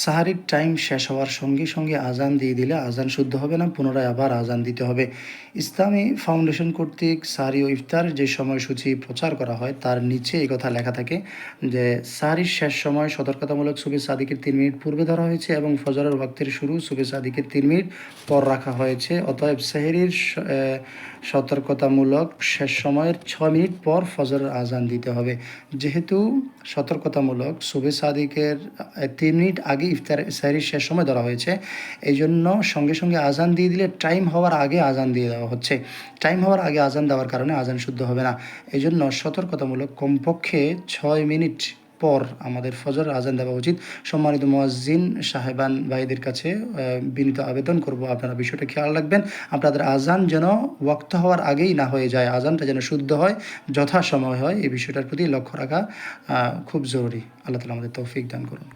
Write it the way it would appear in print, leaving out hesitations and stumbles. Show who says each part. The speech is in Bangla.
Speaker 1: সাহারির টাইম শেষ হওয়ার সঙ্গে সঙ্গে আজান দিয়ে দিলে আজান শুদ্ধ হবে না, পুনরায় আবার আজান দিতে হবে। ইসলামী ফাউন্ডেশন কর্তৃক সাহরি ও ইফতার যে সময়সূচি প্রচার করা হয় তার নিচে এই কথা লেখা থাকে যে সাহরির শেষ সময় সতর্কতামূলক সুবে সাদিকের 3 মিনিট পূর্বে ধরা হয়েছে এবং ফজরের ওয়াক্তের শুরু সুবে সাদিকের 3 মিনিট পর রাখা হয়েছে। অতএব সেহরির সতর্কতামূলক শেষ সময়ের 6 মিনিট পর ফজরের আজান দিতে হবে। যেহেতু সতর্কতামূলক সুবে সাদিকের 3 মিনিট আগে ইফতার সেহরির শেষ সময় ধরা হয়েছে, এই জন্য সঙ্গে সঙ্গে আজান দিয়ে দিলে টাইম হওয়ার আগে আজান দিয়ে দেওয়া হচ্ছে। টাইম হওয়ার আগে আজান দেওয়ার কারণে আজান শুদ্ধ হবে না। এই জন্য সতর্কতামূলক কমপক্ষে 6 মিনিট পর আমাদের ফজর আজান দেওয়া উচিত। সম্মানিত মুয়াজ্জিন সাহেবান ভাইদের কাছে বিনীত আবেদন করব, আপনারা বিষয়টা খেয়াল রাখবেন। আপনাদের আজান যেন ওয়াক্ত হওয়ার আগেই না হয়ে যায়, আজানটা যেন শুদ্ধ হয়, যথাসময় হয়, এই বিষয়টার প্রতি লক্ষ্য রাখা খুব জরুরি। আল্লাহ তাআলা আমাদের তৌফিক দান করুন।